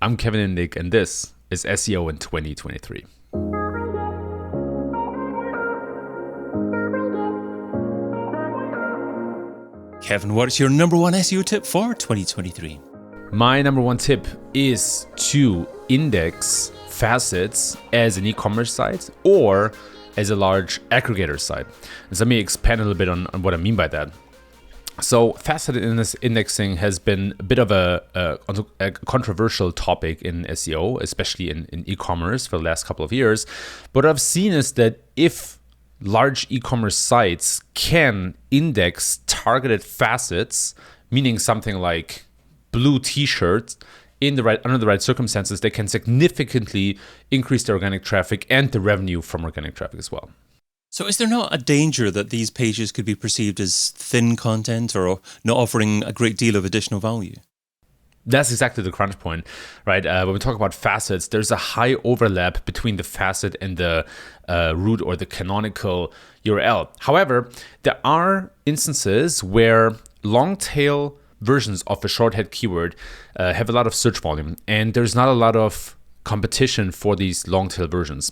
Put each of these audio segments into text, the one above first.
I'm Kevin Indig, and this is SEO in 2023. Kevin, what's your number one SEO tip for 2023? My number one tip is to index facets as an e-commerce site or as a large aggregator site. And so let me expand a little bit on what I mean by that. So faceted indexing has been a bit of a controversial topic in SEO, especially in e-commerce for the last couple of years. But what I've seen is that if large e-commerce sites can index targeted facets, meaning something like blue t-shirts, under the right circumstances, they can significantly increase their organic traffic and the revenue from organic traffic as well. So is there not a danger that these pages could be perceived as thin content or not offering a great deal of additional value? That's exactly the crunch point, right? When we talk about facets, there's a high overlap between the facet and the root or the canonical URL. However, there are instances where long tail versions of a short head keyword have a lot of search volume, and there's not a lot of competition for these long tail versions.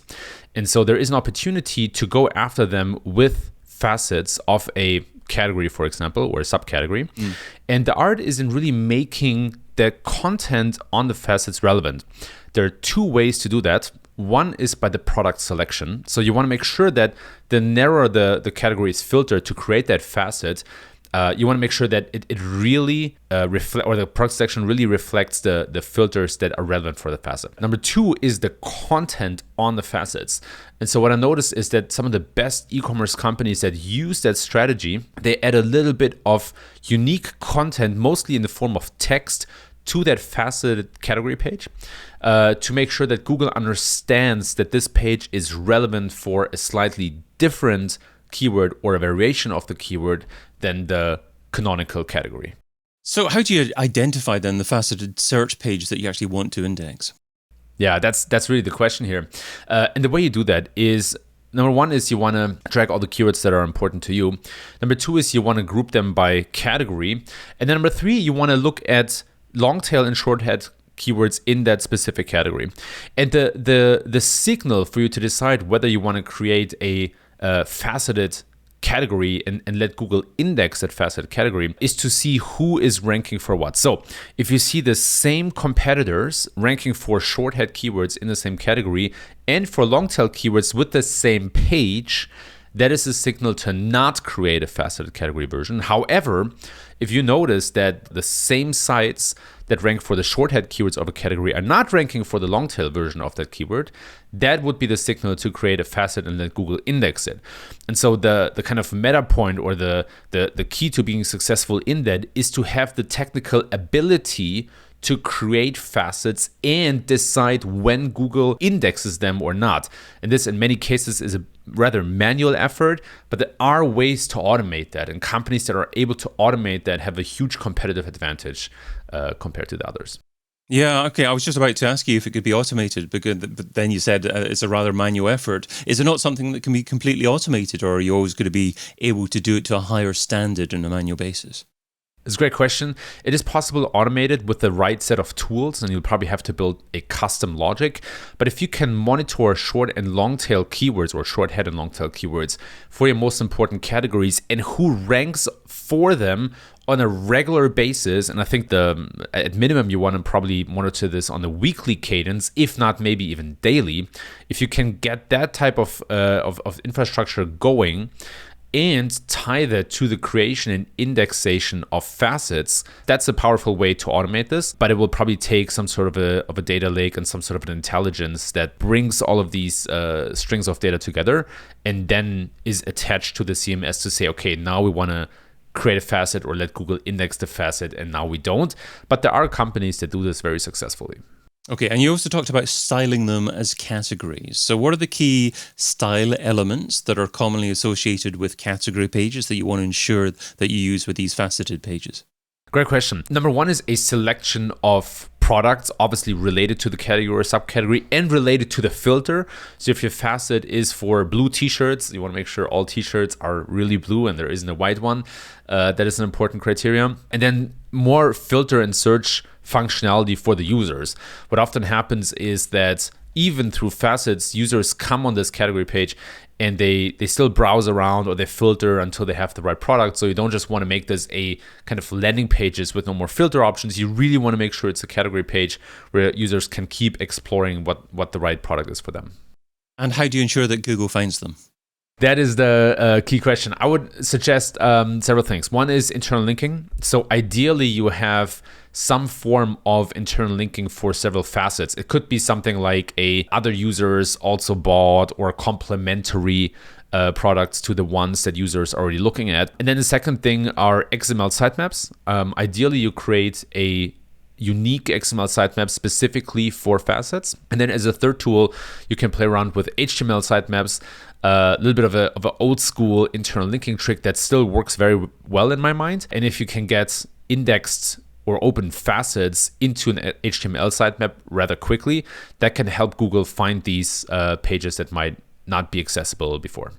And so there is an opportunity to go after them with facets of a category, for example, or a subcategory. And the art is in really making the content on the facets relevant. There are two ways to do that. One is by the product selection. So you want to make sure that the narrower the category is filtered to create that facet, you want to make sure that it really the product selection really reflects the filters that are relevant for the facet. Number two is the content on the facets. And so what I noticed is that some of the best e-commerce companies that use that strategy, they add a little bit of unique content, mostly in the form of text, to that faceted category page to make sure that Google understands that this page is relevant for a slightly different keyword or a variation of the keyword than the canonical category. So how do you identify then the faceted search page that you actually want to index? Yeah, that's really the question here. And the way you do that is, number one is you want to track all the keywords that are important to you. Number two is you want to group them by category. And then number three, you want to look at long tail and short head keywords in that specific category. And the signal for you to decide whether you want to create a faceted category and let Google index that faceted category is to see who is ranking for what. So if you see the same competitors ranking for short head keywords in the same category and for long tail keywords with the same page, that is a signal to not create a faceted category version. However, if you notice that the same sites that rank for the short head keywords of a category are not ranking for the long tail version of that keyword, that would be the signal to create a facet and let Google index it. And so the kind of meta point or the key to being successful in that is to have the technical ability to create facets and decide when Google indexes them or not. And this in many cases is a rather manual effort, but there are ways to automate that. And companies that are able to automate that have a huge competitive advantage compared to the others. Yeah, okay. I was just about to ask you if it could be automated, but then you said it's a rather manual effort. Is it not something that can be completely automated, or are you always going to be able to do it to a higher standard on a manual basis? It's a great question. It is possible to automate it with the right set of tools, and you'll probably have to build a custom logic. But if you can monitor short and long tail keywords or short head and long tail keywords for your most important categories and who ranks for them on a regular basis, and I think at minimum you want to probably monitor this on a weekly cadence, if not maybe even daily. If you can get that type of infrastructure going, and tie that to the creation and indexation of facets, that's a powerful way to automate this. But it will probably take some sort of a data lake and some sort of an intelligence that brings all of these strings of data together and then is attached to the CMS to say, okay, now we want to create a facet or let Google index the facet, and now we don't. But there are companies that do this very successfully. Okay, and you also talked about styling them as categories. So what are the key style elements that are commonly associated with category pages that you want to ensure that you use with these faceted pages? Great question. Number one is a selection of products obviously related to the category or subcategory and related to the filter. So if your facet is for blue t-shirts, you want to make sure all t-shirts are really blue and there isn't a white one. That is an important criterion. And then more filter and search functionality for the users. What often happens is that even through facets, users come on this category page and they still browse around or they filter until they have the right product. So you don't just want to make this a kind of landing pages with no more filter options. You really want to make sure it's a category page where users can keep exploring what the right product is for them. And how do you ensure that Google finds them? That is the key question. I would suggest several things. One is internal linking. So ideally, you have some form of internal linking for several facets. It could be something like other users also bought or complementary products to the ones that users are already looking at. And then the second thing are XML sitemaps. Ideally, you create a unique XML sitemap specifically for facets. And then as a third tool, you can play around with HTML sitemaps. A little bit of an old school internal linking trick that still works very well in my mind. And if you can get indexed or open facets into an HTML sitemap rather quickly, that can help Google find these pages that might not be accessible before.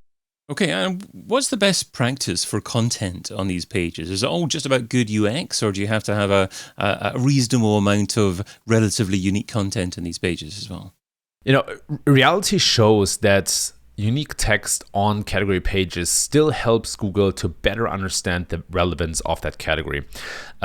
Okay, and what's the best practice for content on these pages? Is it all just about good UX, or do you have to have a reasonable amount of relatively unique content in these pages as well? Reality shows that unique text on category pages still helps Google to better understand the relevance of that category.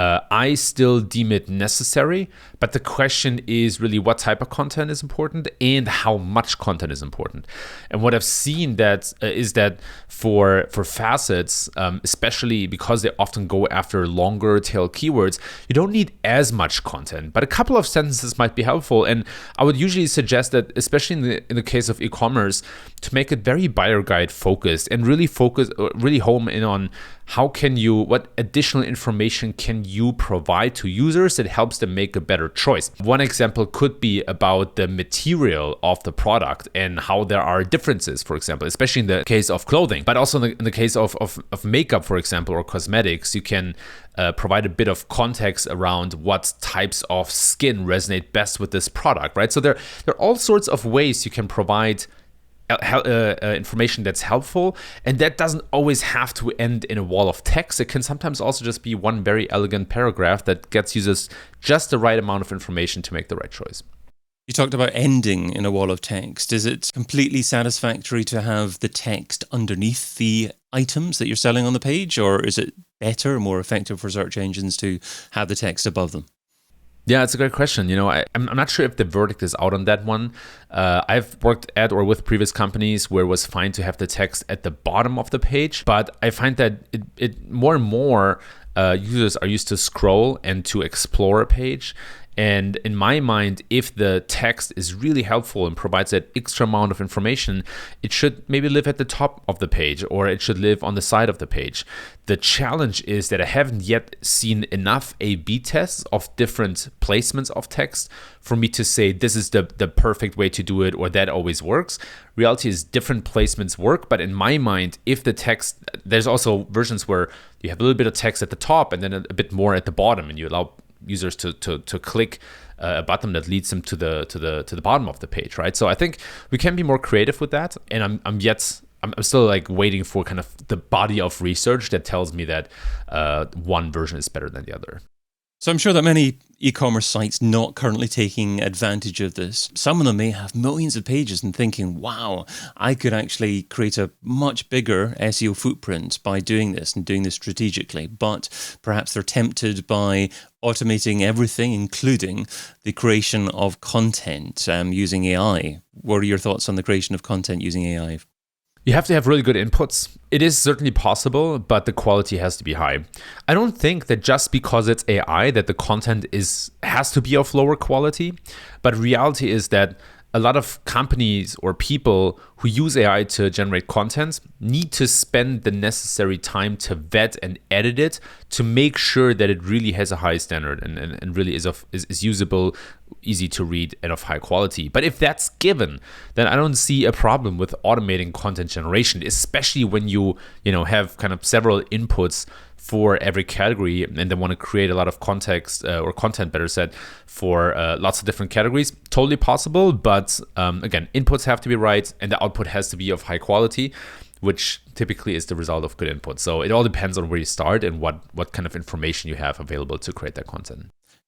I still deem it necessary, but the question is really what type of content is important and how much content is important. And what I've seen is that for facets, especially because they often go after longer tail keywords, you don't need as much content, but a couple of sentences might be helpful. And I would usually suggest that, especially in the case of e-commerce, to make it very buyer guide focused and really home in on what additional information can you provide to users that helps them make a better choice. One example could be about the material of the product and how there are differences, for example, especially in the case of clothing, but also in the case of makeup, for example, or cosmetics. You can provide a bit of context around what types of skin resonate best with this product, right? So there are all sorts of ways you can provide information that's helpful, and that doesn't always have to end in a wall of text. It can sometimes also just be one very elegant paragraph that gets users just the right amount of information to make the right choice. You talked about ending in a wall of text. Is it completely satisfactory to have the text underneath the items that you're selling on the page, or is it better, more effective for search engines to have the text above them? Yeah, it's a great question. I'm not sure if the verdict is out on that one. I've worked at or with previous companies where it was fine to have the text at the bottom of the page, but I find that it more and more users are used to scroll and to explore a page. And in my mind, if the text is really helpful and provides that extra amount of information, it should maybe live at the top of the page, or it should live on the side of the page. The challenge is that I haven't yet seen enough A/B tests of different placements of text for me to say this is the perfect way to do it, or that always works. Reality is different placements work, but in my mind, if the text, there's also versions where you have a little bit of text at the top and then a bit more at the bottom, and you allow users to click a button that leads them to the bottom of the page, right? So I think we can be more creative with that, and I'm still like waiting for kind of the body of research that tells me that one version is better than the other. So I'm sure that many e-commerce sites not currently taking advantage of this, some of them may have millions of pages and thinking, wow, I could actually create a much bigger SEO footprint by doing this and doing this strategically. But perhaps they're tempted by automating everything, including the creation of content using AI. What are your thoughts on the creation of content using AI? You have to have really good inputs. It is certainly possible, but the quality has to be high. I don't think that just because it's AI that the content has to be of lower quality, but reality is that a lot of companies or people who use AI to generate content need to spend the necessary time to vet and edit it to make sure that it really has a high standard and really is usable, easy to read, and of high quality. But if that's given, then I don't see a problem with automating content generation, especially when you have kind of several inputs for every category and then want to create a lot of context or content, better said, for lots of different categories. Totally possible, but again, inputs have to be right and the output has to be of high quality, which typically is the result of good input. So it all depends on where you start and what kind of information you have available to create that content.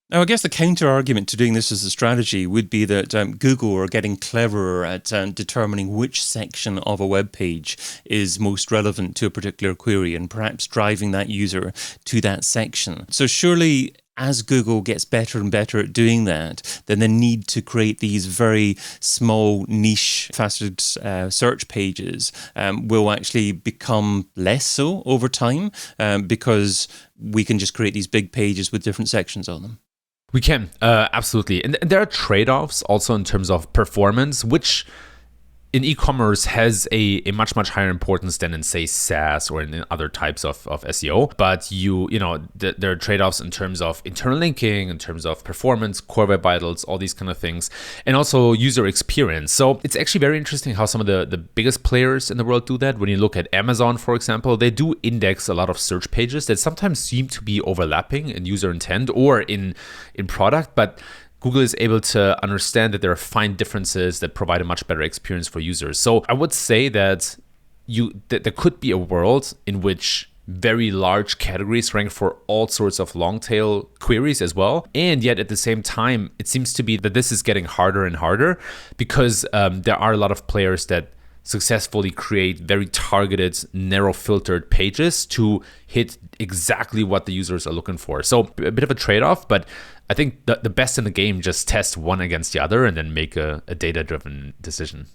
Now, I guess the counter argument to doing this as a strategy would be that Google are getting cleverer at determining which section of a web page is most relevant to a particular query and perhaps driving that user to that section. So surely, as Google gets better and better at doing that, then the need to create these very small niche faceted search pages will actually become less so over time because we can just create these big pages with different sections on them. We can, absolutely. And there are trade-offs also in terms of performance, which in e-commerce has a much, much higher importance than in, say, SaaS or in other types of SEO. But there are trade-offs in terms of internal linking, in terms of performance, core web vitals, all these kind of things, and also user experience. So it's actually very interesting how some of the biggest players in the world do that. When you look at Amazon, for example, they do index a lot of search pages that sometimes seem to be overlapping in user intent or in product, but Google is able to understand that there are fine differences that provide a much better experience for users. So I would say that there could be a world in which very large categories rank for all sorts of long tail queries as well. And yet at the same time, it seems to be that this is getting harder and harder because there are a lot of players that successfully create very targeted, narrow filtered pages to hit exactly what the users are looking for. So a bit of a trade-off, but I think the best in the game just test one against the other and then make a data-driven decision.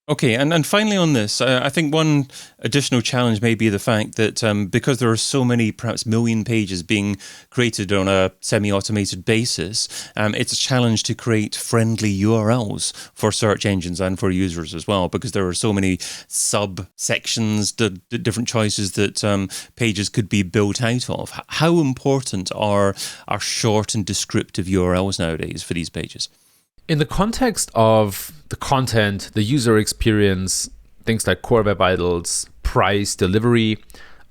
Okay, and finally on this, I think one additional challenge may be the fact that because there are so many, perhaps million pages being created on a semi-automated basis, it's a challenge to create friendly URLs for search engines and for users as well, because there are so many subsections, the different choices that pages could be built out of. How important are short and descriptive URLs nowadays for these pages? In the context of the content, the user experience, things like core web vitals, price, delivery,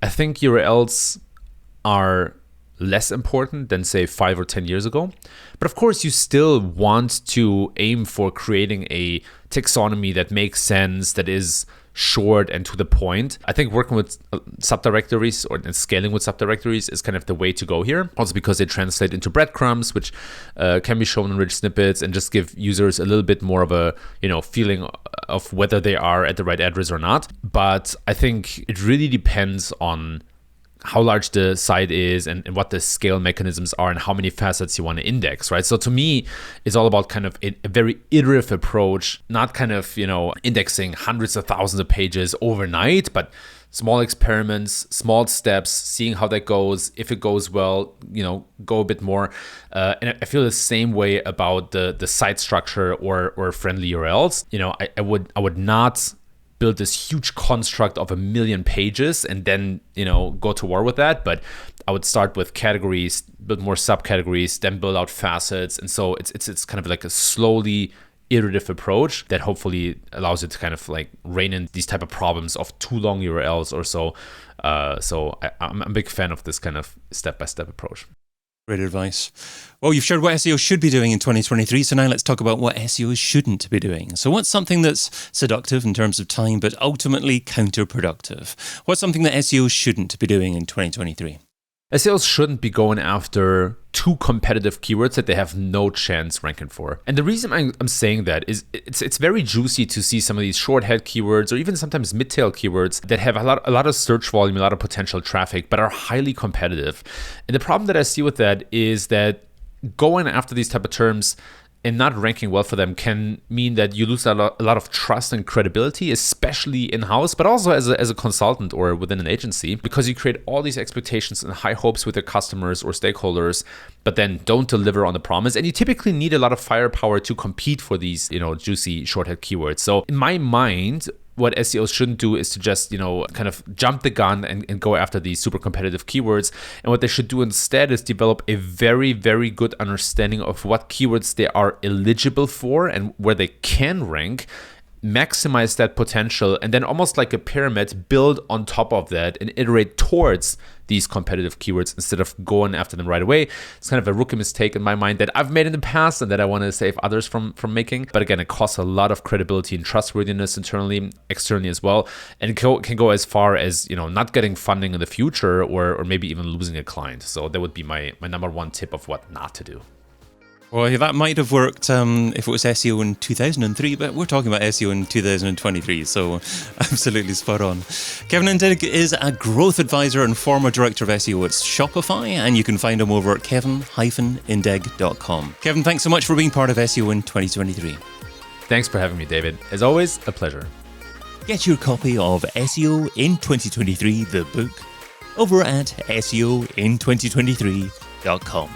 I think URLs are less important than, say, 5 or 10 years ago. But of course, you still want to aim for creating a taxonomy that makes sense, that is short and to the point. I think working with subdirectories and scaling with subdirectories is kind of the way to go here. Also because they translate into breadcrumbs, which can be shown in rich snippets and just give users a little bit more of a feeling of whether they are at the right address or not. But I think it really depends on how large the site is and what the scale mechanisms are and how many facets you want to index, right? So to me, it's all about kind of a very iterative approach, not kind of, indexing hundreds of thousands of pages overnight, but small experiments, small steps, seeing how that goes. If it goes well, go a bit more. And I feel the same way about the site structure or friendly URLs. I would not build this huge construct of 1 million pages and then, go to war with that. But I would start with categories, build more subcategories, then build out facets. And so it's kind of like a slowly iterative approach that hopefully allows it to kind of like rein in these type of problems of too long URLs or so. So I'm a big fan of this kind of step-by-step approach. Great advice. Well, you've shared what SEOs should be doing in 2023, so now let's talk about what SEOs shouldn't be doing. So what's something that's seductive in terms of time, but ultimately counterproductive? What's something that SEOs shouldn't be doing in 2023? SEOs shouldn't be going after too competitive keywords that they have no chance ranking for. And the reason I'm saying that is it's very juicy to see some of these short head keywords or even sometimes mid-tail keywords that have a lot of search volume, a lot of potential traffic, but are highly competitive. And the problem that I see with that is that going after these type of terms and not ranking well for them can mean that you lose a lot of trust and credibility, especially in-house, but also as a consultant or within an agency, because you create all these expectations and high hopes with your customers or stakeholders, but then don't deliver on the promise. And you typically need a lot of firepower to compete for these, juicy short-head keywords. So in my mind, what SEOs shouldn't do is to just, kind of jump the gun and go after these super competitive keywords. And what they should do instead is develop a very, very good understanding of what keywords they are eligible for and where they can rank, maximize that potential, and then almost like a pyramid, build on top of that and iterate towards these competitive keywords instead of going after them right away. It's kind of a rookie mistake in my mind that I've made in the past and that I want to save others from making. But again, it costs a lot of credibility and trustworthiness internally, externally as well, and can go as far as, not getting funding in the future or maybe even losing a client. So that would be my number one tip of what not to do. Well, that might have worked if it was SEO in 2003, but we're talking about SEO in 2023, so absolutely spot on. Kevin Indig is a growth advisor and former director of SEO at Shopify, and you can find him over at kevin-indig.com. Kevin, thanks so much for being part of SEO in 2023. Thanks for having me, David. As always, a pleasure. Get your copy of SEO in 2023, the book, over at SEOin2023.com.